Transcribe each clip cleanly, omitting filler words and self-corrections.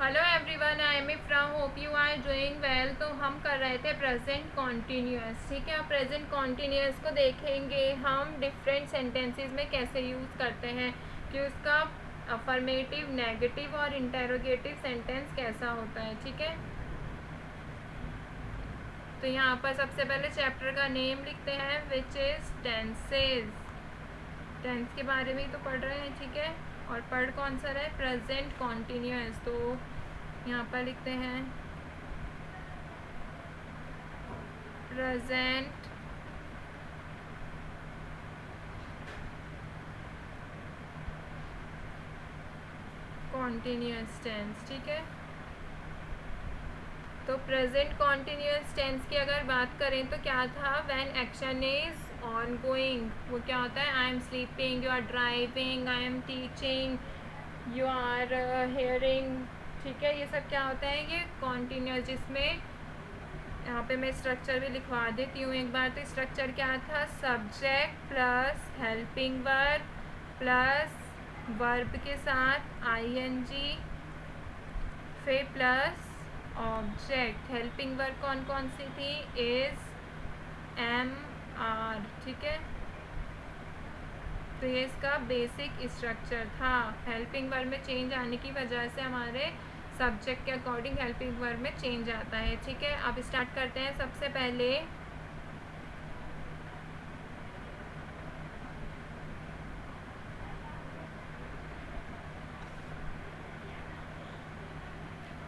Hello everyone, I am from hope you are doing well. तो हम कर रहे थे प्रेजेंट कॉन्टीन्यूअस। ठीक है, अब प्रेजेंट कॉन्टीन्यूअस को देखेंगे हम डिफरेंट सेंटेंसेस में कैसे यूज़ करते हैं कि उसका अफर्मेटिव, नेगेटिव और इंटेरोगेटिव सेंटेंस कैसा होता है। ठीक है, तो यहाँ पर सबसे पहले चैप्टर का नेम लिखते हैं विच इज़ टेंसेज। टेंस के बारे में ही तो पढ़ रहे हैं। ठीक है, और पढ़ कौन सा रहे, प्रेजेंट कॉन्टीन्यूअस। तो यहाँ पर लिखते हैं प्रेजेंट कॉन्टीन्यूअस टेंस। ठीक है, तो प्रेजेंट कॉन्टीन्यूअस टेंस की अगर बात करें तो क्या था, when action is ongoing. वो क्या होता है, I am sleeping, you are driving, I am teaching, you are hearing. ठीक है, ये सब क्या होता है, ये कॉन्टीन्यूअस, जिसमें यहाँ पे मैं स्ट्रक्चर भी लिखवा देती हूँ एक बार। तो स्ट्रक्चर क्या था, subject plus helping verb plus verb के साथ आईएनजी, फिर प्लस ऑब्जेक्ट। हेल्पिंग वर्ब कौन कौन सी थी, इज, एम, आर। ठीक है, तो ये इसका बेसिक स्ट्रक्चर था। हेल्पिंग वर्ब में चेंज आने की वजह से हमारे सब्जेक्ट के अकॉर्डिंग हेल्पिंग वर्ब में चेंज आता है। ठीक है, अब स्टार्ट करते हैं। सबसे पहले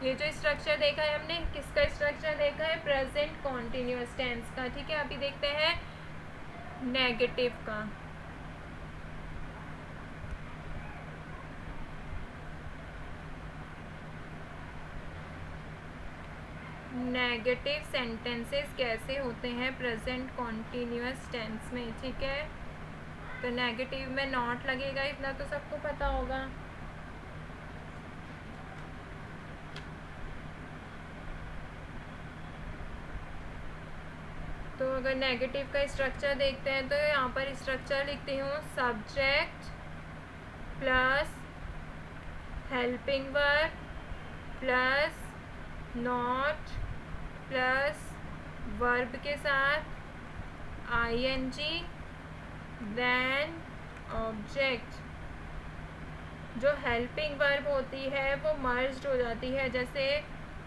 ये जो स्ट्रक्चर देखा है हमने, किसका स्ट्रक्चर देखा है, प्रेजेंट कॉन्टिन्यूअस टेंस का। ठीक है, अभी देखते हैं नेगेटिव का। नेगेटिव सेंटेंसेस कैसे होते हैं प्रेजेंट कॉन्टिन्यूअस टेंस में। ठीक है, तो नेगेटिव में नॉट लगेगा, इतना तो सबको पता होगा। तो अगर नेगेटिव का स्ट्रक्चर देखते हैं तो यहाँ पर स्ट्रक्चर लिखती हूँ, subject plus helping verb plus not plus verb के साथ आईएनजी देन ऑब्जेक्ट। जो हेल्पिंग वर्ब होती है वो मर्ज्ड हो जाती है, जैसे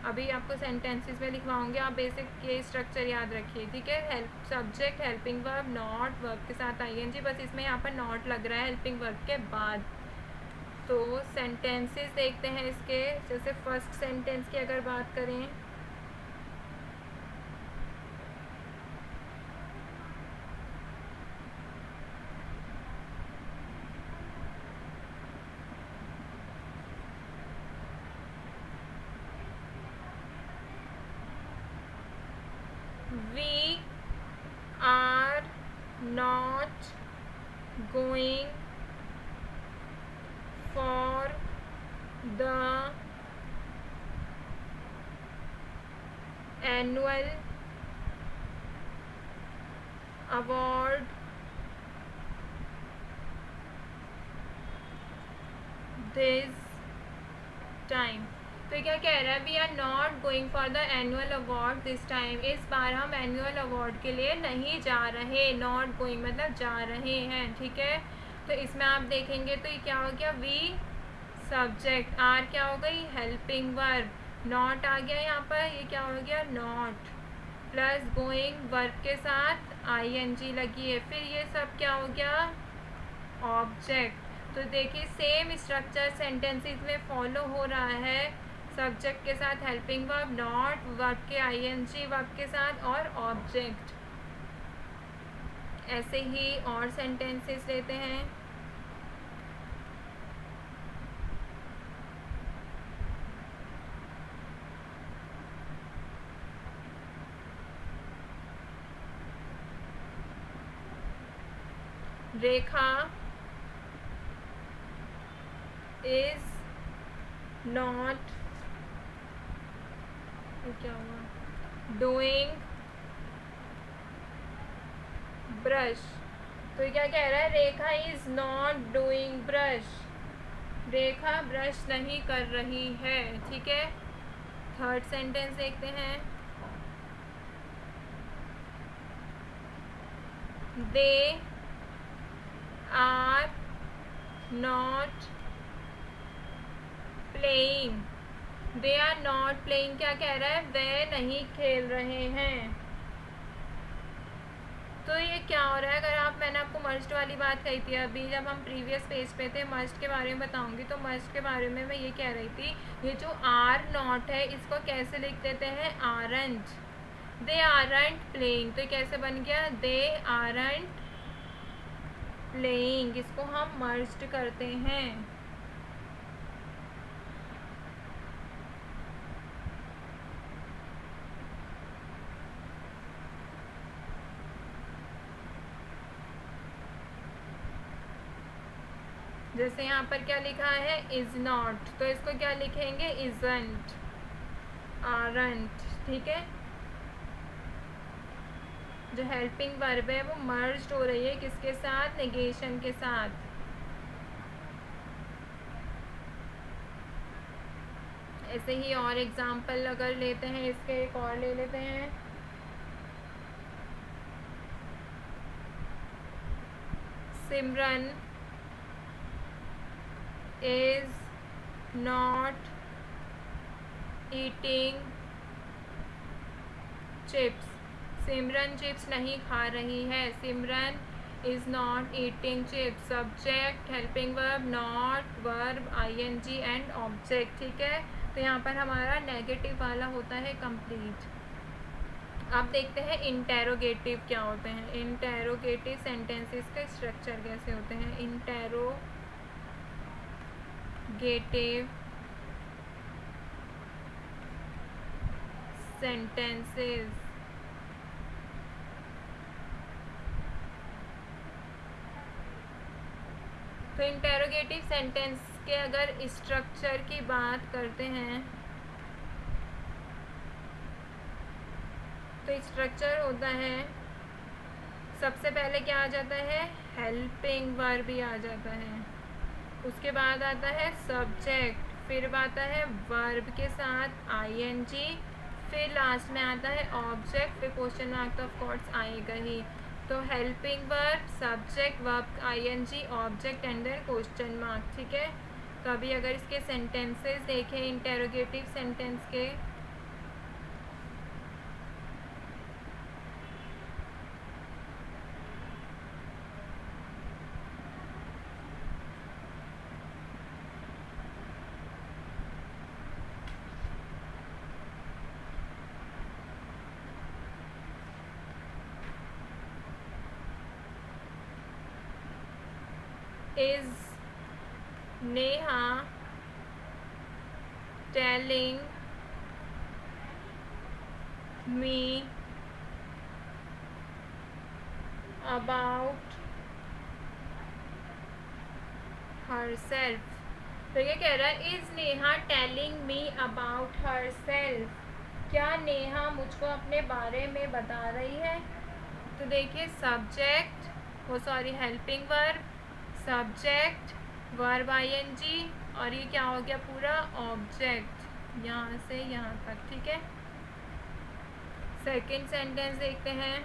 अभी आपको सेंटेंसेस में लिखवाऊंगी, आप बेसिक ये स्ट्रक्चर याद रखिए। ठीक है, help, subject, helping verb, not, verb के साथ आईएनजी। बस इसमें यहाँ पर नॉट लग रहा है हेल्पिंग वर्ब के बाद। तो सेंटेंसेस देखते हैं इसके। जैसे फर्स्ट सेंटेंस की अगर बात करें, we are not going for the annual award this time। तो क्या कह रहा है, we are not going for the annual award this time. इस बार हम एनुअल अवार्ड के लिए नहीं जा रहे। नॉट गोइंग मतलब जा रहे हैं। ठीक है, तो इसमें आप देखेंगे तो ये क्या हो गया, वी सब्जेक्ट, आर क्या हो गई, हेल्पिंग वर्ब, नॉट आ गया यहाँ पर, ये क्या हो गया, नॉट, प्लस गोइंग वर्ब के साथ आईएनजी लगी है, फिर ये सब क्या हो गया, ऑब्जेक्ट। तो देखिए सेम स्ट्रक्चर सेंटेंसेस में फॉलो हो रहा है, सब्जेक्ट के साथ हेल्पिंग वर्ब, नॉट, वर्ब के आईएनजी, वर्ब के साथ और ऑब्जेक्ट। ऐसे ही और सेंटेंसेस लेते हैं। रेखा इज नॉट, क्या हुआ, डूइंग ब्रश। तो क्या कह रहा है, Rekha is not doing brush. Rekha brush नहीं कर रही है, ठीक है। थर्ड सेंटेंस देखते हैं। They are not playing. They are not playing क्या कह रहा है? वे नहीं खेल रहे हैं। तो ये क्या हो रहा है? अगर आप, मैंने आपको मर्ज्ड वाली बात कही थी अभी जब हम प्रीवियस पेज पे थे, मर्ज्ड के बारे में बताऊंगी। तो मर्ज्ड के बारे में मैं ये कह रही थी, ये जो आर नॉट है इसको कैसे लिख देते हैं? आरंट। दे आरंट प्लेइंग, तो कैसे बन गया? They aren't playing. इसको हम मर्ज्ड करते हैं। जैसे यहाँ पर क्या लिखा है? इज नॉट, तो इसको क्या लिखेंगे? इजंट, आरंट, ठीक है। जो हेल्पिंग वर्ब है वो मर्ज्ड हो रही है किसके साथ? नेगेशन के साथ। ऐसे ही और एग्जाम्पल अगर लेते हैं, इसके एक और ले लेते हैं। सिमरन is not eating chips। Simran chips नहीं खा रही है। सिमरन is not eating chips। Subject, helping verb, not, verb, ing and object, ठीक है। तो यहाँ पर हमारा नेगेटिव वाला होता है कंप्लीट। अब देखते हैं इंटेरोगेटिव क्या होते हैं। इंटेरोगेटिव सेंटेंसेस का स्ट्रक्चर कैसे होते हैं? Interrogative sentences. तो इंटेरोगेटिव सेंटेंस के अगर स्ट्रक्चर की बात करते हैं तो स्ट्रक्चर होता है, सबसे पहले क्या आ जाता है? हेल्पिंग वर्ब भी आ जाता है। उसके बाद आता है सब्जेक्ट, फिर आता है वर्ब के साथ ing, फिर लास्ट में आता है ऑब्जेक्ट, फिर क्वेश्चन मार्क तो ऑफ कोर्स आएगा ही। तो helping verb, subject, verb, ing, object and then question mark, ठीक है। तो अभी अगर इसके सेंटेंसेस देखें इंटेरोगेटिव सेंटेंस के, is Neha telling me about herself। तो ये कह रहा है is Neha telling me about her self. क्या नेहा मुझको अपने बारे में बता रही है? तो देखिए सब्जेक्ट, वो sorry helping verb, subject, verb ing, और ये क्या हो गया? पूरा ऑब्जेक्ट, यहाँ से यहाँ तक, ठीक है। सेकंड सेंटेंस देखते हैं।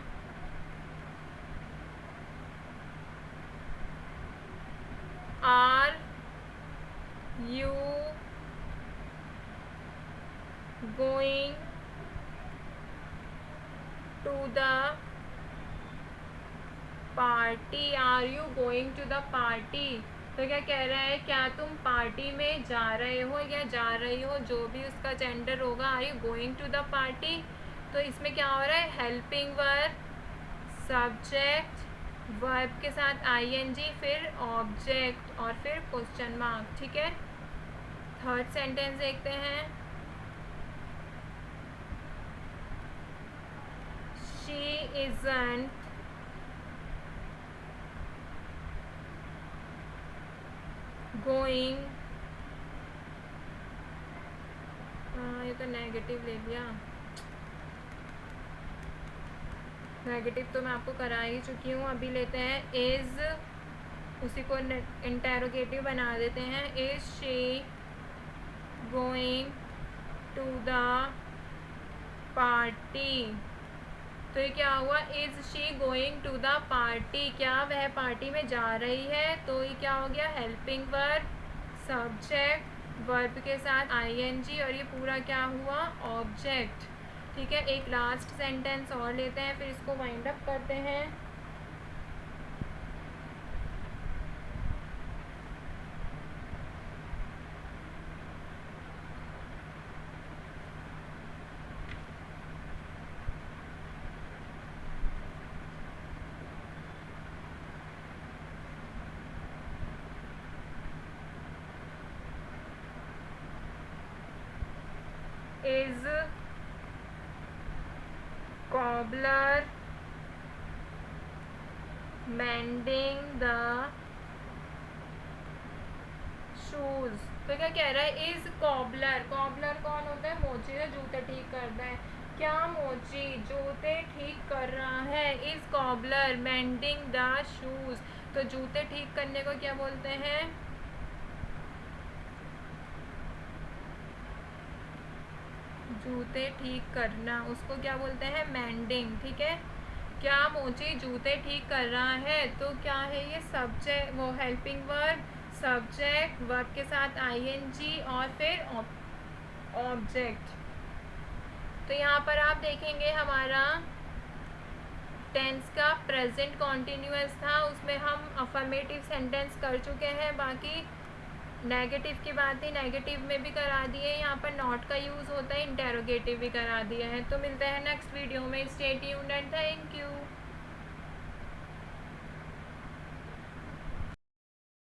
Are you going to the party? Are you going to the party? तो क्या कह रहा है? क्या तुम पार्टी में जा रहे हो या जा रही हो, जो भी उसका जेंडर होगा। Are you going to the party? तो इसमें क्या हो रहा है? हेल्पिंग वर्ब, सब्जेक्ट, वर्ब के साथ ing, फिर ऑब्जेक्ट और फिर क्वेश्चन मार्क, ठीक है। थर्ड सेंटेंस देखते हैं। शी इजंट गोइंग, ये तो नेगेटिव ले लिया। नेगेटिव तो मैं आपको करा ही चुकी हूँ। अभी लेते हैं इज उसी को इंटेरोगेटिव बना देते हैं। Is she going to the party. तो ये क्या हुआ, is she going to the party, क्या वह पार्टी में जा रही है। तो ये क्या हो गया, हेल्पिंग वर्ब, सब्जेक्ट, वर्ब के साथ आईएनजी, और ये पूरा क्या हुआ, ऑब्जेक्ट। ठीक है, एक लास्ट सेंटेंस और लेते हैं, फिर इसको वाइंड अप करते हैं। is cobbler mending the shoes। तो क्या कह रहा है, इज कॉबलर, कॉबलर कौन होता है, मोची से जूते ठीक करता है। क्या मोची जूते ठीक कर रहा है, is cobbler mending the shoes. तो जूते ठीक करने को क्या बोलते हैं, जूते ठीक करना, उसको क्या बोलते हैं, मेंडिंग। ठीक है, क्या मोची जूते ठीक कर रहा है, तो क्या है ये, सब्जेक्ट, वो हेल्पिंग वर्ब, सब्जेक्ट, वर्ब के साथ आईएनजी, और फिर ऑब्जेक्ट। तो यहाँ पर आप देखेंगे हमारा टेंस का प्रेजेंट कॉन्टिन्यूअस था, उसमें हम अफर्मेटिव सेंटेंस कर चुके हैं। बाकी नेगेटिव की बात ही नेगेटिव में भी करा दिए, यहाँ पर नॉट का यूज़ होता है, इंटेरोगेटिव भी करा दिया है। तो मिलते हैं नेक्स्ट वीडियो में, stay tuned and thank you.